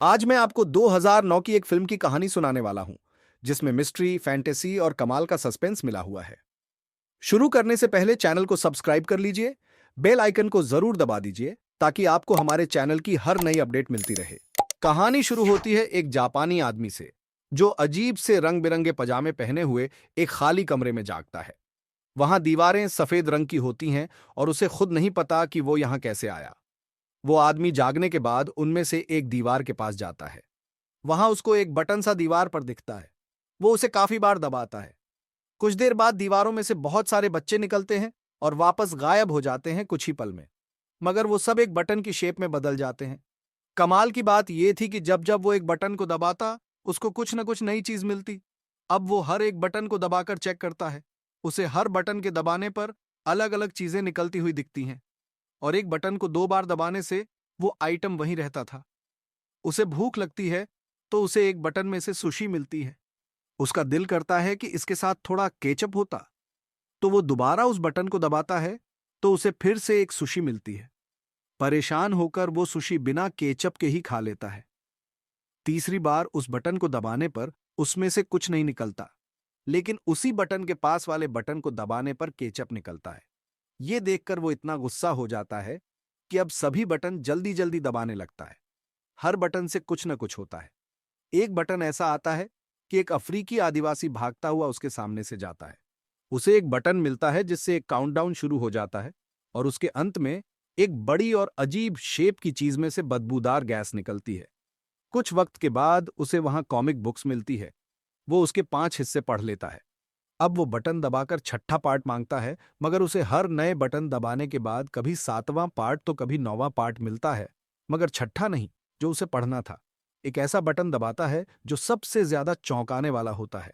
आज मैं आपको 2009 की एक फिल्म की कहानी सुनाने वाला हूं, जिसमें मिस्ट्री, फैंटेसी और कमाल का सस्पेंस मिला हुआ है। शुरू करने से पहले चैनल को सब्सक्राइब कर लीजिए, बेल आइकन को जरूर दबा दीजिए ताकि आपको हमारे चैनल की हर नई अपडेट मिलती रहे। कहानी शुरू होती है एक जापानी आदमी से, जो अजीब से रंग बिरंगे पजामे पहने हुए एक खाली कमरे में जागता है। वहां दीवारें सफेद रंग की होती हैं और उसे खुद नहीं पता कि वो यहां कैसे आया। वो आदमी जागने के बाद उनमें से एक दीवार के पास जाता है। वहां उसको एक बटन सा दीवार पर दिखता है। वो उसे काफी बार दबाता है। कुछ देर बाद दीवारों में से बहुत सारे बच्चे निकलते हैं और वापस गायब हो जाते हैं कुछ ही पल में, मगर वो सब एक बटन की शेप में बदल जाते हैं। कमाल की बात यह थी कि जब जब वो एक बटन को दबाता, उसको कुछ न कुछ नई चीज मिलती। अब वो हर एक बटन को दबाकर चेक करता है। उसे हर बटन के दबाने पर अलग अलग चीजें निकलती हुई दिखती हैं, और एक बटन को 2 बार दबाने से वो आइटम वहीं रहता था। उसे भूख लगती है तो उसे एक बटन में से सुशी मिलती है। उसका दिल करता है कि इसके साथ थोड़ा केचप होता, तो वो दोबारा उस बटन को दबाता है तो उसे फिर से एक सुशी मिलती है। परेशान होकर वो सुशी बिना केचप के ही खा लेता है। तीसरी बार उस बटन को दबाने पर उसमें से कुछ नहीं निकलता, लेकिन उसी बटन के पास वाले बटन को दबाने पर केचप निकलता है। ये देखकर वो इतना गुस्सा हो जाता है कि अब सभी बटन जल्दी जल्दी दबाने लगता है। हर बटन से कुछ न कुछ होता है। एक बटन ऐसा आता है कि एक अफ्रीकी आदिवासी भागता हुआ उसके सामने से जाता है। उसे एक बटन मिलता है जिससे एक काउंटडाउन शुरू हो जाता है, और उसके अंत में एक बड़ी और अजीब शेप की चीज में से बदबूदार गैस निकलती है। कुछ वक्त के बाद उसे वहां कॉमिक बुक्स मिलती है। वो उसके 5 हिस्से पढ़ लेता है। अब वो बटन दबाकर छठा पार्ट मांगता है, मगर उसे हर नए बटन दबाने के बाद कभी 7वां पार्ट तो कभी 9वां पार्ट मिलता है, मगर छठा नहीं, जो उसे पढ़ना था। एक ऐसा बटन दबाता है जो सबसे ज्यादा चौंकाने वाला होता है।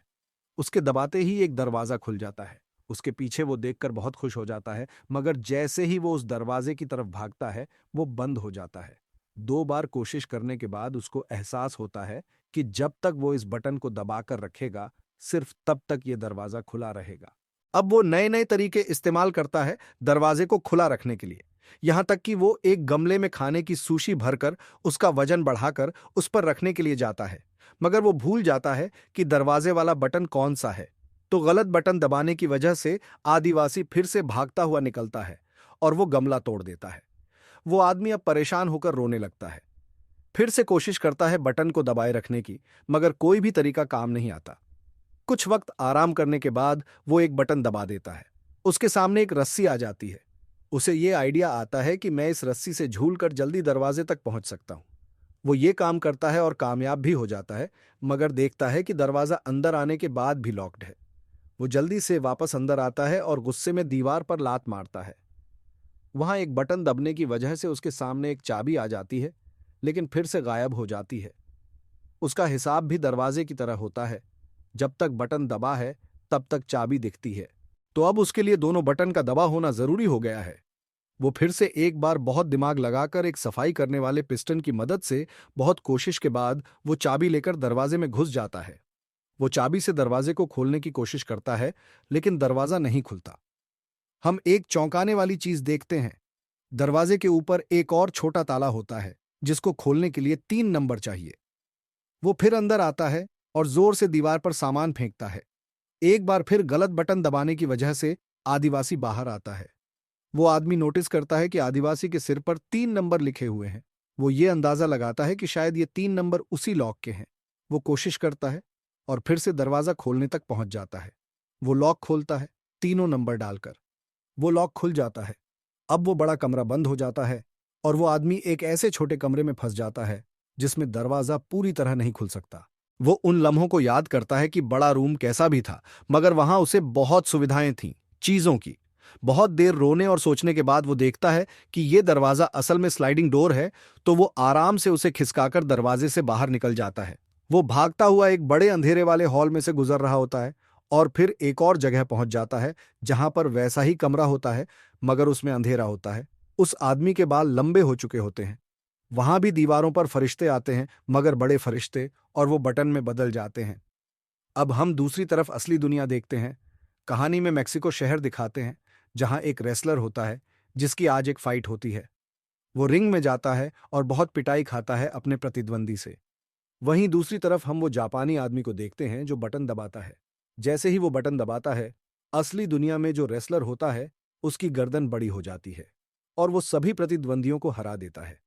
उसके दबाते ही एक दरवाजा खुल जाता है। उसके पीछे वो देखकर बहुत खुश हो जाता है, मगर जैसे ही वो उस दरवाजे की तरफ भागता है, वो बंद हो जाता है। 2 बार कोशिश करने के बाद उसको एहसास होता है कि जब तक वो इस बटन को दबाकर रखेगा, सिर्फ तब तक ये दरवाजा खुला रहेगा। अब वो नए नए तरीके इस्तेमाल करता है दरवाजे को खुला रखने के लिए। यहां तक कि वो एक गमले में खाने की सुशी भरकर उसका वजन बढ़ाकर उस पर रखने के लिए जाता है, मगर वो भूल जाता है कि दरवाजे वाला बटन कौन सा है। तो गलत बटन दबाने की वजह से आदिवासी फिर से भागता हुआ निकलता है और वो गमला तोड़ देता है। वो आदमी अब परेशान होकर रोने लगता है। फिर से कोशिश करता है बटन को दबाए रखने की, मगर कोई भी तरीका काम नहीं आता। कुछ वक्त आराम करने के बाद वो एक बटन दबा देता है। उसके सामने एक रस्सी आ जाती है। उसे ये आइडिया आता है कि मैं इस रस्सी से झूलकर जल्दी दरवाजे तक पहुंच सकता हूं। वो ये काम करता है और कामयाब भी हो जाता है, मगर देखता है कि दरवाजा अंदर आने के बाद भी लॉक्ड है। वो जल्दी से वापस अंदर आता है और गुस्से में दीवार पर लात मारता है। वहां एक बटन दबने की वजह से उसके सामने एक चाबी आ जाती है, लेकिन फिर से गायब हो जाती है। उसका हिसाब भी दरवाजे की तरह होता है। जब तक बटन दबा है, तब तक चाबी दिखती है। तो अब उसके लिए दोनों बटन का दबा होना जरूरी हो गया है। वो फिर से एक बार बहुत दिमाग लगाकर एक सफाई करने वाले पिस्टन की मदद से बहुत कोशिश के बाद वो चाबी लेकर दरवाजे में घुस जाता है। वो चाबी से दरवाजे को खोलने की कोशिश करता है, लेकिन दरवाजा नहीं खुलता। हम एक चौंकाने वाली चीज देखते हैं। दरवाजे के ऊपर एक और छोटा ताला होता है, जिसको खोलने के लिए 3 नंबर चाहिए। वो फिर अंदर आता है और जोर से दीवार पर सामान फेंकता है। एक बार फिर गलत बटन दबाने की वजह से आदिवासी बाहर आता है। वो आदमी नोटिस करता है कि आदिवासी के सिर पर 3 नंबर लिखे हुए हैं। वो ये अंदाजा लगाता है कि शायद ये 3 नंबर उसी लॉक के हैं। वो कोशिश करता है और फिर से दरवाजा खोलने तक पहुंच जाता है। वो लॉक खोलता है, तीनों नंबर डालकर। वो लॉक खुल जाता है। अब वो बड़ा कमरा बंद हो जाता है और वो आदमी एक ऐसे छोटे कमरे में फंस जाता है जिसमें दरवाजा पूरी तरह नहीं खुल सकता। वो उन लम्हों को याद करता है कि बड़ा रूम कैसा भी था, मगर वहां उसे बहुत सुविधाएं थीं, चीजों की। बहुत देर रोने और सोचने के बाद वो देखता है कि ये दरवाजा असल में स्लाइडिंग डोर है, तो वो आराम से उसे खिसकाकर दरवाजे से बाहर निकल जाता है। वो भागता हुआ एक बड़े अंधेरे वाले हॉल में से गुजर रहा होता है और फिर एक और जगह पहुंच जाता है जहां पर वैसा ही कमरा होता है, मगर उसमें अंधेरा होता है। उस आदमी के बाल लंबे हो चुके होते हैं। वहां भी दीवारों पर फरिश्ते आते हैं, मगर बड़े फरिश्ते, और वो बटन में बदल जाते हैं। अब हम दूसरी तरफ असली दुनिया देखते हैं। कहानी में मेक्सिको शहर दिखाते हैं, जहां एक रेसलर होता है जिसकी आज एक फाइट होती है। वो रिंग में जाता है और बहुत पिटाई खाता है अपने प्रतिद्वंदी से। वहीं दूसरी तरफ हम वो जापानी आदमी को देखते हैं जो बटन दबाता है। जैसे ही वो बटन दबाता है, असली दुनिया में जो रेसलर होता है, उसकी गर्दन बड़ी हो जाती है और वो सभी प्रतिद्वंदियों को हरा देता है।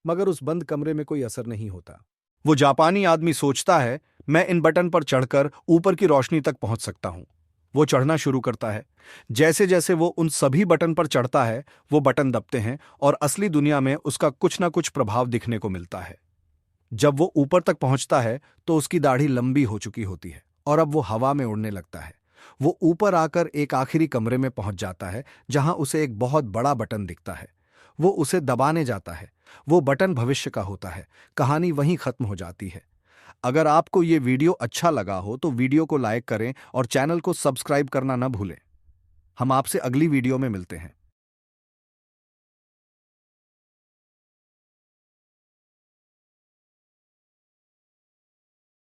मगर उस बंद कमरे में कोई असर नहीं होता। वो जापानी आदमी सोचता है, मैं इन बटन पर चढ़कर ऊपर की रोशनी तक पहुंच सकता हूं। वो चढ़ना शुरू करता है। जैसे जैसे वो उन सभी बटन पर चढ़ता है, वो बटन दबते हैं और असली दुनिया में उसका कुछ ना कुछ प्रभाव दिखने को मिलता है। जब वो ऊपर तक पहुंचता है तो उसकी दाढ़ी लंबी हो चुकी होती है और अब वो हवा में उड़ने लगता है। वो ऊपर आकर एक आखिरी कमरे में पहुंच जाता है जहां उसे एक बहुत बड़ा बटन दिखता है। वो उसे दबाने जाता है। वो बटन भविष्य का होता है। कहानी वहीं खत्म हो जाती है। अगर आपको ये वीडियो अच्छा लगा हो तो वीडियो को लाइक करें और चैनल को सब्सक्राइब करना न भूलें। हम आपसे अगली वीडियो में मिलते हैं।